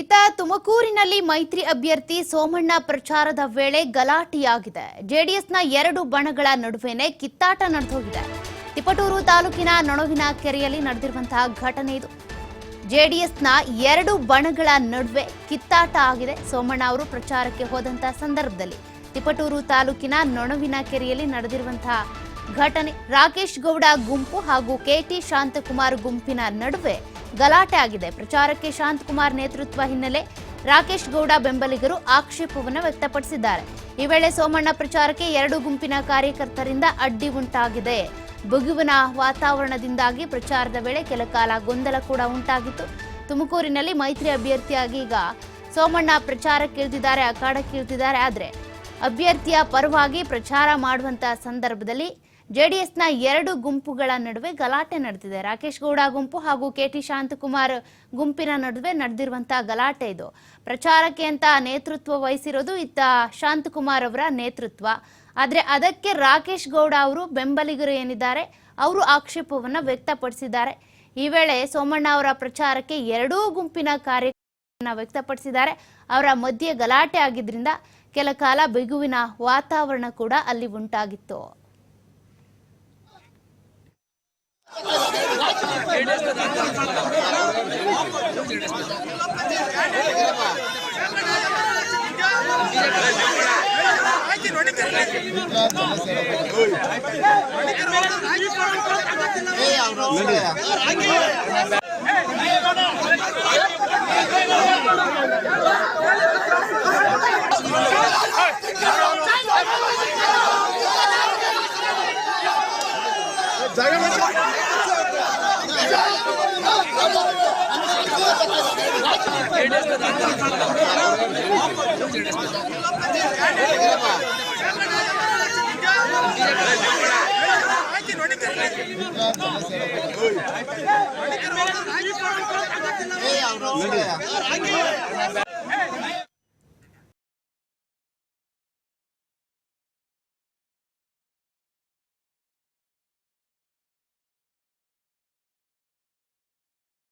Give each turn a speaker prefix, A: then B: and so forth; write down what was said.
A: ಇತ್ತ ತುಮಕೂರಿನಲ್ಲಿ ಮೈತ್ರಿ ಅಭ್ಯರ್ಥಿ ಸೋಮಣ್ಣ ಪ್ರಚಾರದ ವೇಳೆ ಗಲಾಟೆಯಾಗಿದೆ. ಜೆಡಿಎಸ್ನ ಎರಡು ಬಣಗಳ ನಡುವೆನೇ ಕಿತ್ತಾಟ ನಡೆದೋಗಿದೆ. ತಿಪಟೂರು ತಾಲೂಕಿನ ನೊಣವಿನ ಕೆರೆಯಲ್ಲಿ ನಡೆದಿರುವಂತಹ ಘಟನೆ ಇದು. ಜೆಡಿಎಸ್ನ ಎರಡು ಬಣಗಳ ನಡುವೆ ಕಿತ್ತಾಟ ಆಗಿದೆ. ಸೋಮಣ್ಣ ಅವರು ಪ್ರಚಾರಕ್ಕೆ ಹೋದಂತಹ ಸಂದರ್ಭದಲ್ಲಿ ತಿಪಟೂರು ತಾಲೂಕಿನ ನೊಣವಿನ ಕೆರೆಯಲ್ಲಿ ನಡೆದಿರುವಂತಹ ಘಟನೆ. ರಾಕೇಶ್ ಗೌಡ ಗುಂಪು ಹಾಗೂ ಕೆಟಿ ಶಾಂತಕುಮಾರ್ ಗುಂಪಿನ ನಡುವೆ ಗಲಾಟೆ ಆಗಿದೆ. ಪ್ರಚಾರಕ್ಕೆ ಶಾಂತಕುಮಾರ್ ನೇತೃತ್ವ ಹಿನ್ನೆಲೆ ರಾಕೇಶ್ ಗೌಡ ಬೆಂಬಲಿಗರು ಆಕ್ಷೇಪವನ್ನು ವ್ಯಕ್ತಪಡಿಸಿದ್ದಾರೆ. ಈ ವೇಳೆ ಸೋಮಣ್ಣ ಪ್ರಚಾರಕ್ಕೆ ಎರಡು ಗುಂಪಿನ ಕಾರ್ಯಕರ್ತರಿಂದ ಅಡ್ಡಿ ಉಂಟಾಗಿದೆ. ಬಿಗುವಿನ ವಾತಾವರಣದಿಂದಾಗಿ ಪ್ರಚಾರದ ವೇಳೆ ಕೆಲ ಕಾಲ ಗೊಂದಲ ಕೂಡ ಉಂಟಾಗಿತ್ತು. ತುಮಕೂರಿನಲ್ಲಿ ಮೈತ್ರಿ ಅಭ್ಯರ್ಥಿಯಾಗಿ ಈಗ ಸೋಮಣ್ಣ ಪ್ರಚಾರಕ್ಕಿಳಿದಿದ್ದಾರೆ, ಅಖಾಡಕ್ಕಿಳಿದಿದ್ದಾರೆ. ಆದರೆ ಅಭ್ಯರ್ಥಿಯ ಪರವಾಗಿ ಪ್ರಚಾರ ಮಾಡುವಂತಹ ಸಂದರ್ಭದಲ್ಲಿ ಜೆಡಿಎಸ್ನ ಎರಡು ಗುಂಪುಗಳ ನಡುವೆ ಗಲಾಟೆ ನಡೆದಿದೆ. ರಾಕೇಶ್ ಗೌಡ ಗುಂಪು ಹಾಗೂ ಕೆಟಿ ಶಾಂತಕುಮಾರ್ ಗುಂಪಿನ ನಡುವೆ ನಡೆದಿರುವಂತಹ ಗಲಾಟೆ ಇದು. ಪ್ರಚಾರಕ್ಕೆ ಅಂತ ನೇತೃತ್ವ ವಹಿಸಿರೋದು ಇತ್ತ ಶಾಂತಕುಮಾರ್ ಅವರ ನೇತೃತ್ವ. ಆದರೆ ಅದಕ್ಕೆ ರಾಕೇಶ್ ಗೌಡ ಅವರು ಬೆಂಬಲಿಗರು ಏನಿದ್ದಾರೆ ಅವರು ಆಕ್ಷೇಪವನ್ನು ವ್ಯಕ್ತಪಡಿಸಿದ್ದಾರೆ. ಈ ವೇಳೆ ಸೋಮಣ್ಣ ಅವರ ಪ್ರಚಾರಕ್ಕೆ ಎರಡೂ ಗುಂಪಿನ ಕಾರ್ಯಕರ್ತರನ್ನ ವ್ಯಕ್ತಪಡಿಸಿದ್ದಾರೆ. ಅವರ ಮಧ್ಯೆ ಗಲಾಟೆ ಆಗಿದ್ರಿಂದ ಕೆಲ ಕಾಲ ಬಿಗುವಿನ ವಾತಾವರಣ ಕೂಡ ಅಲ್ಲಿ ಉಂಟಾಗಿತ್ತು.